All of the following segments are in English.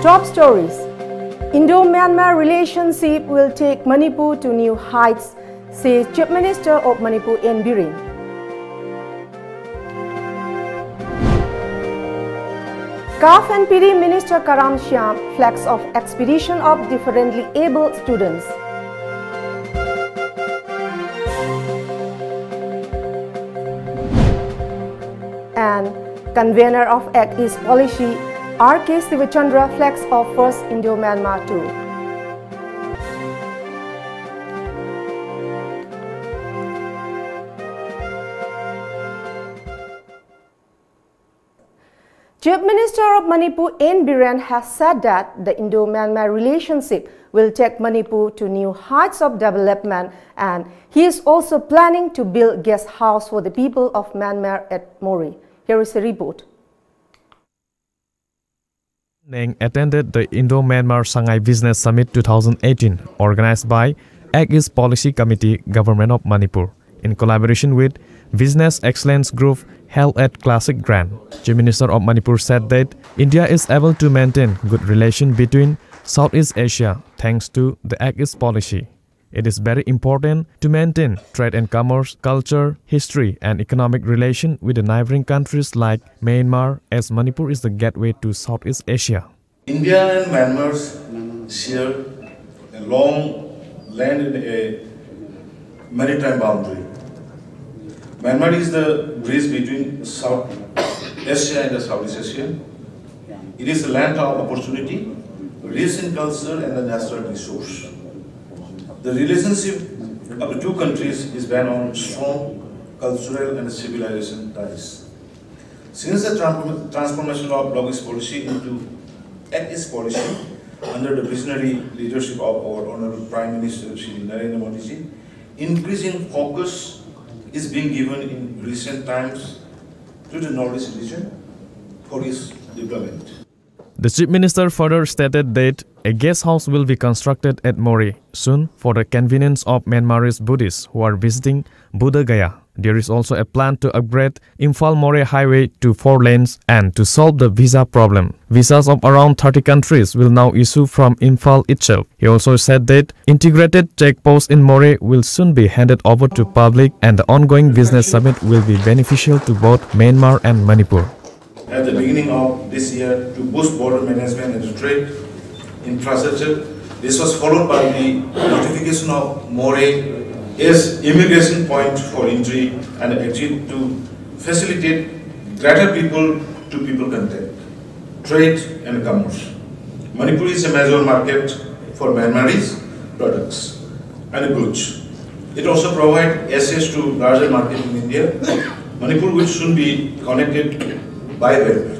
Top stories. Indo Myanmar relationship will take Manipur to new heights, says Chief Minister of Manipur N.Biren. CAF and PD Minister Karam Shyam flags off expedition of differently able students. And Convenor of Act East policy, R.K. Shivachandra flags off first Indo Myanmar tour. Chief Minister of Manipur N.Biren has said that the Indo Myanmar relationship will take Manipur to new heights of development, and he is also planning to build guest house for the people of Myanmar at Mori. Here is a report. Neng attended the Indo Myanmar Shanghai Business Summit 2018 organized by Act East Policy Committee, Government of Manipur, in collaboration with Business Excellence Group held at Classic Grand. Chief Minister of Manipur said that India is able to maintain good relation between Southeast Asia thanks to the Act East policy. It is very important to maintain trade and commerce, culture, history and economic relation with the neighboring countries like Myanmar, as Manipur is the gateway to Southeast Asia. India and Myanmar share a long land and a maritime boundary. Myanmar is the bridge between South Asia and Southeast Asia. It is a land of opportunity, rich in culture and a natural resource. The relationship of the two countries is based on strong cultural and civilization ties. Since the transformation of Bloc policy into Act East policy under the visionary leadership of our Honorable Prime Minister Shri Narendra Modi ji, increasing focus is being given in recent times to the Northeast region for its development. The Chief Minister further stated that a guest house will be constructed at Mori soon for the convenience of Myanmarese Buddhists who are visiting Buddha Gaya. There is also a plan to upgrade Imphal-Mori highway to 4 lanes and to solve the visa problem. Visas of around 30 countries will now issue from Imphal itself. He also said that integrated checkposts in Mori will soon be handed over to public, and the ongoing business summit will be beneficial to both Myanmar and Manipur. At the beginning of this year to boost border management and trade infrastructure. This was followed by the notification of Mori as immigration point for entry and exit to facilitate greater people-to-people contact, trade and commerce. Manipur is a major market for Myanmarese products and goods. It also provides access to larger market in India. Manipur will soon be connected by rail.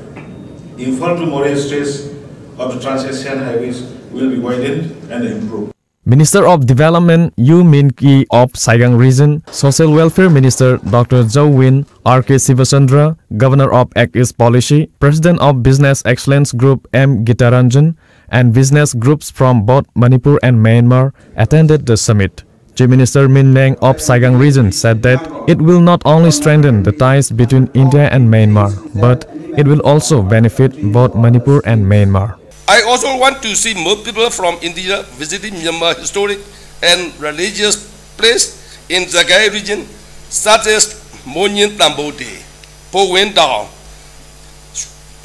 Imphal to Mori stages of the Trans-Asian highways will be widened and improved. Minister of Development U Min Ki of Saigon Region, Social Welfare Minister Dr. Jo Win, R.K. Shivachandra, Governor of Act East Policy, President of Business Excellence Group M. Gitaranjan, and business groups from both Manipur and Myanmar attended the summit. Chief Minister Min Neng of Saigon Region said that it will not only strengthen the ties between India and Myanmar, but it will also benefit both Manipur and Myanmar. I also want to see more people from India visiting Myanmar historic and religious places in the Zagai region, such as Monyin Tambote, Po Wen Dao,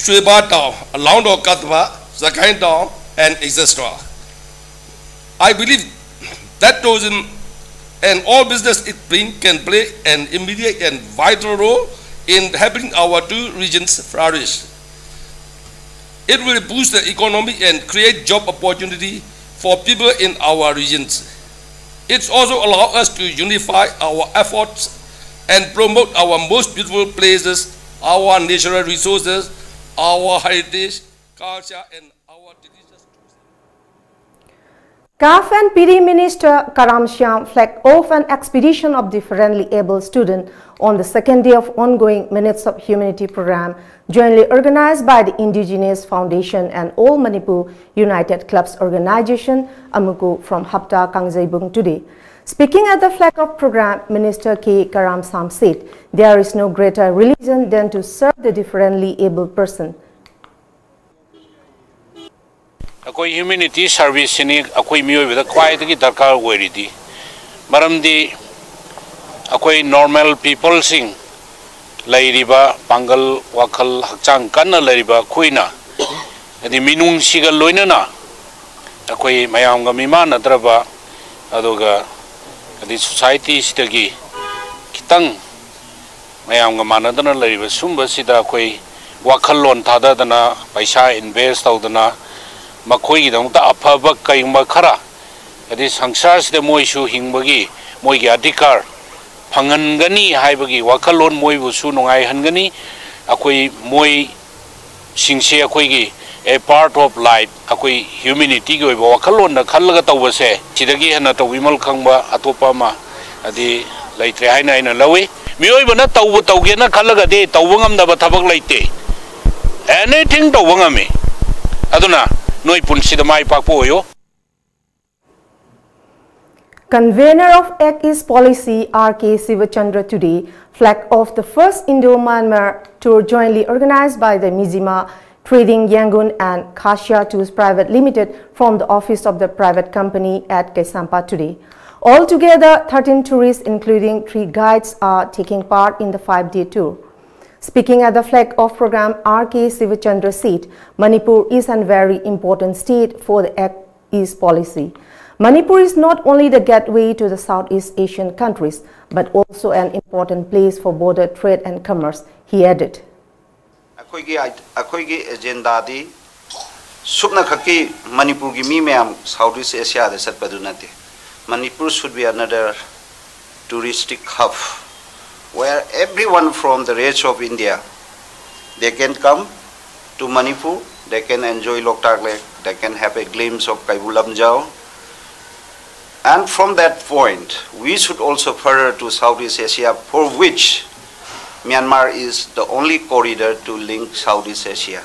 Shweba Dao, Laundo Katwa, Zagai Dao, and etc. I believe that tourism and all business it brings can play an immediate and vital role in helping our two regions flourish. It will boost the economy and create job opportunity for people in our regions. It also allows us to unify our efforts and promote our most beautiful places, our natural resources, our heritage, culture, and our delicious tourism. CAF and PD Minister Karam Shyam flagged off an expedition of differently able students on the second day of ongoing Minutes of Humanity program, jointly organized by the Indigenous Foundation and All Manipur United Clubs Organization, Amuku from Hapta Kangjaibung today. Speaking at the flag off program, Minister K. Karam Shyam said, there is no greater religion than to serve the differently able person. akoi humanity service ni akoi mioi beda kwai de darkar oiridi maramdi akoi normal people sing lairiba pangal wakal hakchang kanna lairiba khuina adi minung siga loina na akoi mayam ga mimana draba adoga adi society sidagi kitang mayam ga manadana lairiba sumba sida akoi wakal lon thada dana paisa invest tawdana makhoi gi dangta afaba kaimba khara adi sangsar sida moisu hingbagi moigi adhikar phangangani haibagi wakalon moi busu nongai hangani akoi moi singse akoi gi a part of life akoi humanity gi wakalon na khallaga tawbase sidagi hana tawimal khangba atopa ma adi laitre haina ina lawi mioi bana tawbu tawge na khallaga de tawbangam da thabak laite anything tawbangame aduna noi punsida mai pakpo yo. Convenor of Act East policy R.K. Shivachandra today flagged off the first Indo Myanmar tour jointly organized by the Mijima Trading Yangon and Khasya Tours Private Limited from the office of the private company at Kaisampa today. Altogether, 13 tourists including 3 guides are taking part in the 5-day tour. Speaking at the flag-off program, R.K. Shivachandra said Manipur is a very important state for the Act East policy. Manipur is not only the gateway to the Southeast Asian countries, but also an important place for border trade and commerce, he added. Akoigi agenda di subna khaki Manipur gi mi meam Southeast Asia de sat padunati. Manipur should be another touristic hub where everyone from the rest of India they can come to Manipur, they can enjoy Loktak Lake, they can have a glimpse of Kaibulamjao. And from that point, we should also further to Southeast Asia, for which Myanmar is the only corridor to link Southeast Asia.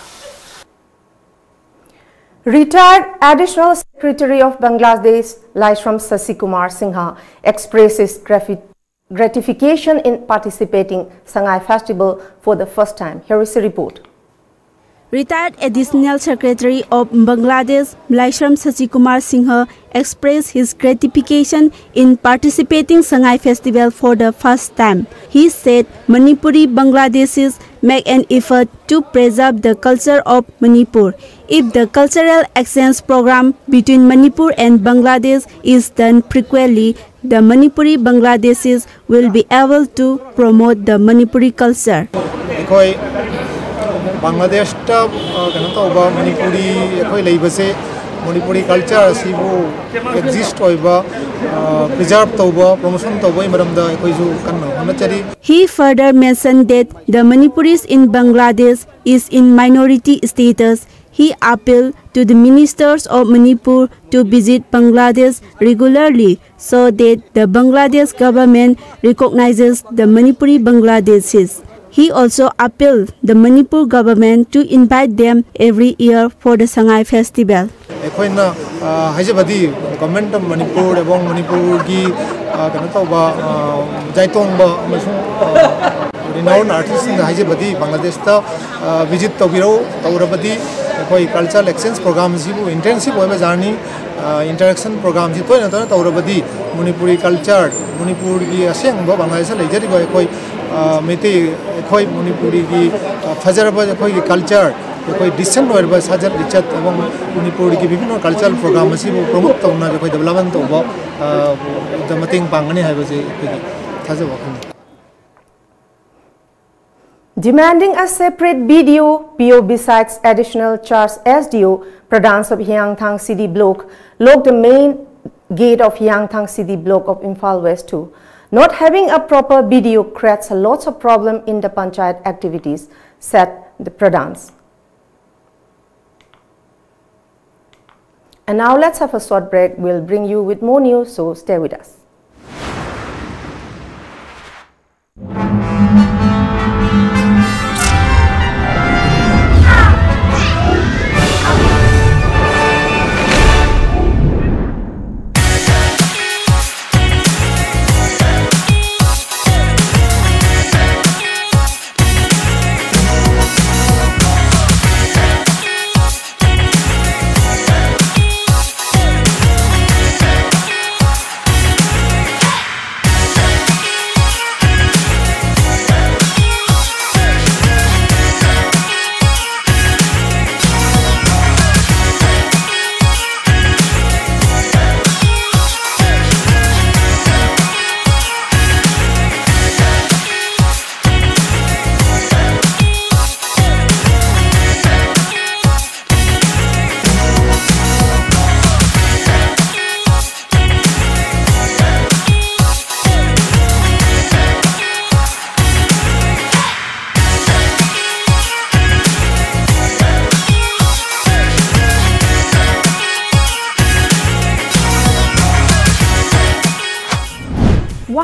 Retired Additional Secretary of Bangladesh, Laishram Sasikumar Singha, expresses gratification in participating Sangai Festival for the first time. Here is a report. Retired Additional Secretary of Bangladesh, Laishram Sasikumar Singha, expressed his gratification in participating Sangai Festival for the first time. He said Manipuri Bangladeshis make an effort to preserve the culture of Manipur. If the cultural exchange program between Manipur and Bangladesh is done frequently, the Manipuri Bangladeshis will be able to promote the Manipuri culture. Bangladesh ta kanata Manipuri koi leibase Manipuri culture sibu exist oiba preserve toba promotion toba maramda koi ju kanna honachari. He further mentioned that the Manipuris in Bangladesh is in minority status. He appealed to the ministers of Manipur to visit Bangladesh regularly so that the Bangladesh government recognizes the Manipuri Bangladeshis. He also appealed the Manipur government to invite them every year for the Sangai Festival. Ekoina hajabadi government of Manipur ebong Manipur gi kanata ba jaitong ba amasung renowned artists in hajabadi Bangladesh ta visit tobiro taurabadi ekoi cultural exchange program sibu intensive oiba jani interaction program ji toina toina taurabadi Manipuri culture Manipur gi aseng ba Bangladesh leijari ba ekoi mete ekoi Manipuri gi fajaraba ekoi culture ekoi decent oiba sajar dichat ebong Manipur gi bibino cultural program sibu promote tawna ekoi development toba the mating pangani haiba je ekoi thajaba khani. Demanding a separate BDO, PO besides additional charge SDO, Pradhans of Hyangthang City Block locked the main gate of Hyangthang City Block of Imphal West 2. Not having a proper BDO creates a lot of problem in the panchayat activities, said the Pradhans. And now let's have a short break. We'll bring you with more news, so stay with us.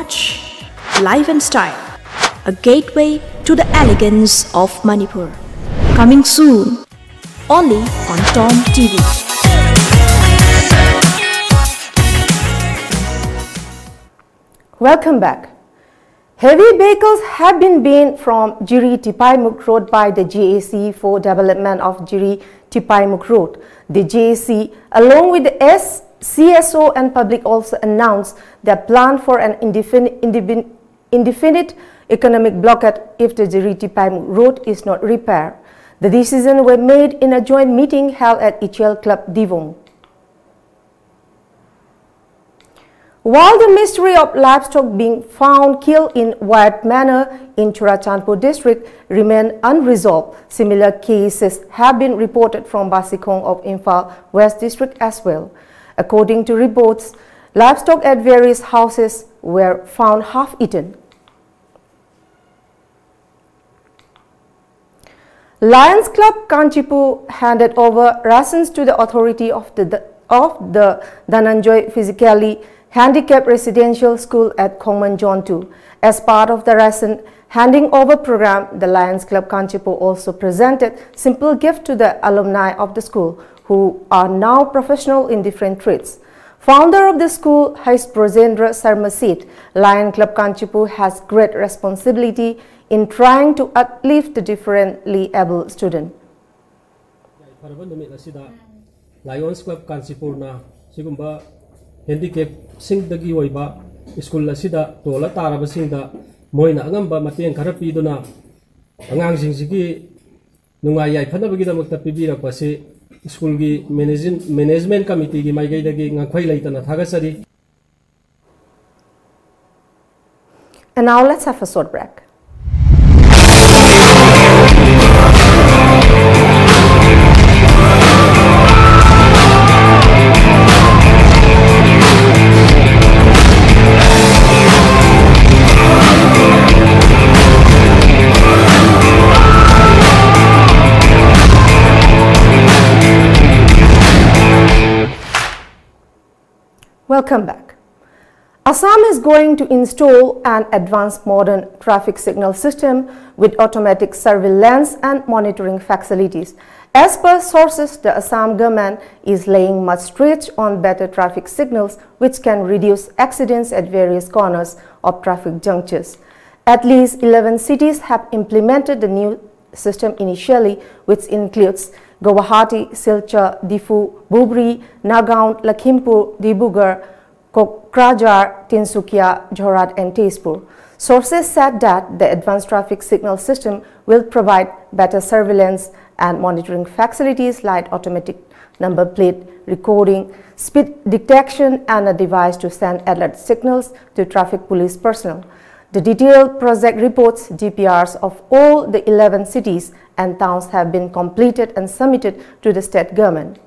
touch, life and style, a gateway to the elegance of Manipur. Coming soon, only on Tom TV. Welcome back. Heavy vehicles have been banned from Jiri Tipaimuk Road by the JAC for development of Jiri Tipaimuk Road. The JAC, along with the CSO and public, also announced their plan for an indefinite economic blockade if the Jiri Tipaimuk Road is not repaired. The decisions were made in a joint meeting held at Ichel Club Divong. While the mystery of livestock being found killed in wild manner in Shivachandra district remain unresolved, similar cases have been reported from Basikong of Imphal West district as well. According to reports, livestock at various houses were found half-eaten. Lions Club Kanchipu handed over rations to the authority of the Dhananjoy physically handicapped residential school at Khongman Zone 2. As part of the ration handing over program, the Lions Club Kanchipu also presented simple gift to the alumni of the school who are now professional in different trades. Founder of the school, Haripriya Sarma said, Lion Club Kanchipu has great responsibility in trying to uplift the differently able student. Lions Club Kanchipu na sigumba handicap sing dagi oiba school asida tola taraba singda moina angamba mateng khara piduna angang singsigi nungai yai phanabagi damakta pibirakpase school gi management committee gi maigai dagi ngkhoi leitana thagasari. And now let's have a short break. Welcome back. Assam is going to install an advanced modern traffic signal system with automatic surveillance and monitoring facilities. As per sources, the Assam government is laying much stress on better traffic signals which can reduce accidents at various corners of traffic junctures. At least 11 cities have implemented the new system initially, which includes Guwahati, Silchar, Difu, Bubri, Nagaon, Lakhimpur, Dibrugarh, Kokrajhar, Tinsukia, Jorhat and Tezpur. Sources said that the advanced traffic signal system will provide better surveillance and monitoring facilities like automatic number plate recording, speed detection and a device to send alert signals to traffic police personnel. The detailed project reports DPRs of all the 11 cities and towns have been completed and submitted to the state government.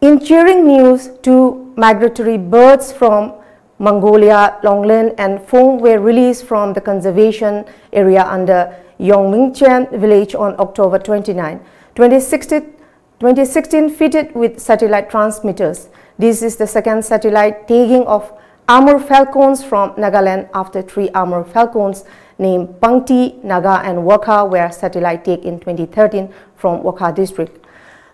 In cheering news, 2 migratory birds from Mongolia, Longlen and Phong were released from the conservation area under Yongmingchen village on October 29, 2016 fitted with satellite transmitters. This is the second satellite tagging of armor falcons from Nagaland after 3 armor falcons named Pangti, Naga and Wakha were satellite tagged in 2013 from Wakha district.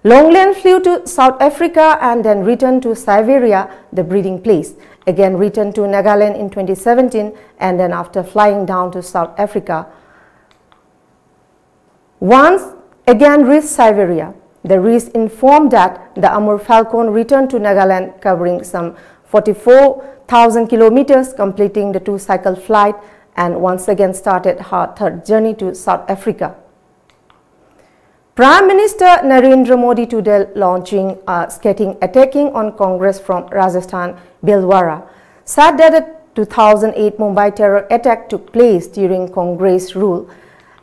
Longlen flew to South Africa and then returned to Siberia, the breeding place. Again returned to Nagaland in 2017 and then after flying down to South Africa, once again reached Siberia. The RIS informed that the Amur Falcon returned to Nagaland covering some 44,000 kilometers, completing the 2-cycle flight and once again started her 3rd journey to South Africa. Prime Minister Narendra Modi today launching a scathing attacking on Congress from Rajasthan, Bhilwara, said that the 2008 Mumbai terror attack took place during Congress rule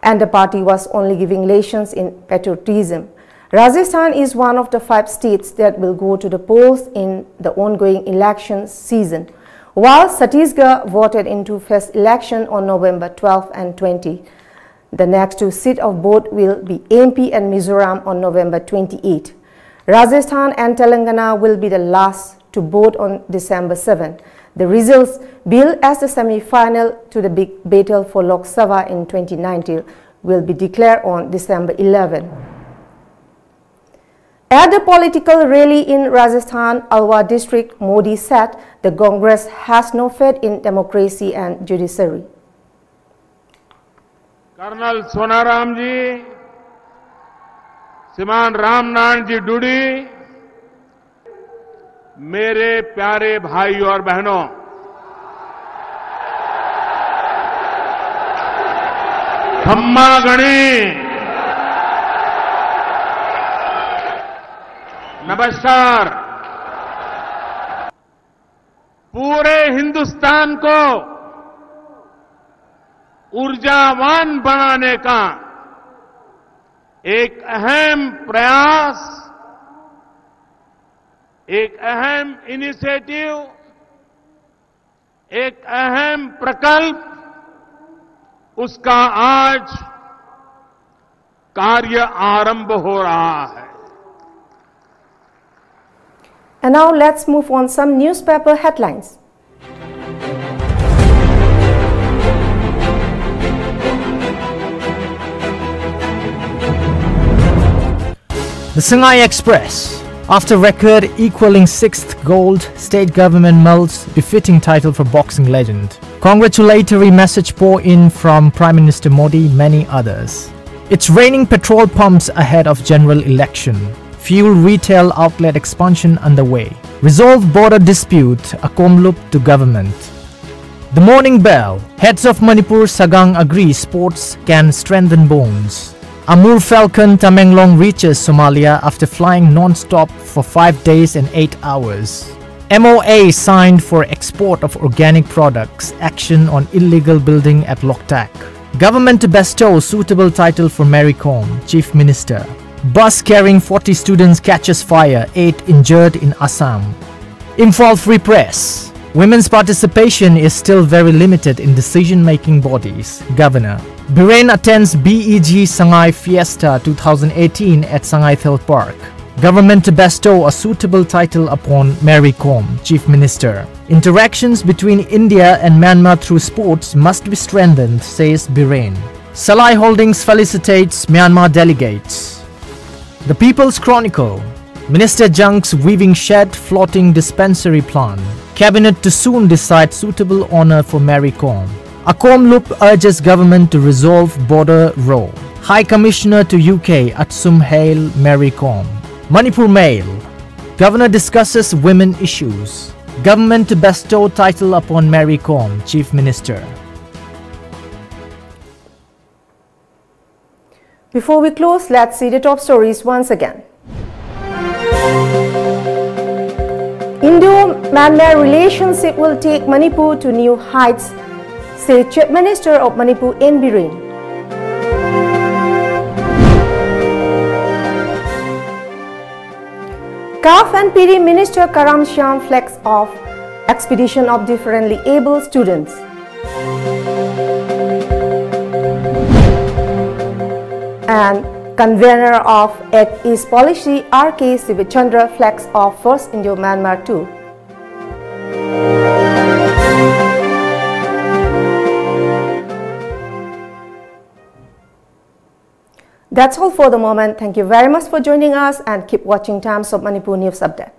and the party was only giving lessons in patriotism. Rajasthan is one of the 5 states that will go to the polls in the ongoing election season, while Chhattisgarh voted in 2 phase election on November 12 and 20. The next 2 seats of both will be MP and Mizoram on November 28. Rajasthan and Telangana will be the last to vote on December 7. The results, billed as the semi-final to the big battle for Lok Sabha in 2019, will be declared on December 11. At the political rally in Rajasthan, Alwar district, Modi said the Congress has no faith in democracy and judiciary. Colonel Sonaram ji, Shriman Ramnarayan जी डूडी, मेरे प्यारे भाई और बहनों, खम्मा गणी, नमस्कार। पूरे हिंदुस्तान को ऊर्जावान बनाने का एक अहम प्रयास, एक अहम इनिशिएटिव, एक अहम प्रकल्प, उसका आज कार्य आरंभ हो रहा है। And now let's move on some newspaper headlines. The Shanghai Express, after record equaling 6th gold, state government melts befitting title for boxing legend. Congratulatory message pour in from Prime Minister Modi, many others. It's raining petrol pumps ahead of general election. Fuel retail outlet expansion underway. Resolve border dispute, a loop to government. The Morning Bell, heads of Manipur Sagang agree sports can strengthen bones. Amur Falcon Tamenglong reaches Somalia after flying non-stop for 5 days and 8 hours. MOA signed for export of organic products, action on illegal building at Loktak. Government to bestow suitable title for Mary Kom, Chief Minister. Bus carrying 40 students catches fire, 8 injured in Assam. Imphal Free Press. Women's participation is still very limited in decision-making bodies. Governor. N.Biren attends BEG Shanghai Fiesta 2018 at Shanghai Health Park. Government to bestow a suitable title upon Mary Kom, Chief Minister. Interactions between India and Myanmar through sports must be strengthened, says N.Biren. Salai Holdings felicitates Myanmar delegates. The People's Chronicle. Minister Jung's weaving shed floating dispensary plan. Cabinet to soon decide suitable honor for Mary Kom. Akom Loop urges government to resolve border row. High Commissioner to UK Atsum hail Mary Kom. Manipur Mail. Governor discusses women issues. Government to bestow title upon Mary Kom, Chief Minister. Before we close, let's see the top stories once again. Indo Myanmar relationship will take Manipur to new heights, said Chief Minister of Manipur N.Biren. CAF and PD Minister Karam Shyam flags off expedition of differently able students. And Convenor of Act East policy R.K. Shivachandra flags off first Indo Myanmar too. That's all for the moment. Thank you very much for joining us and keep watching Times of Manipur News Update.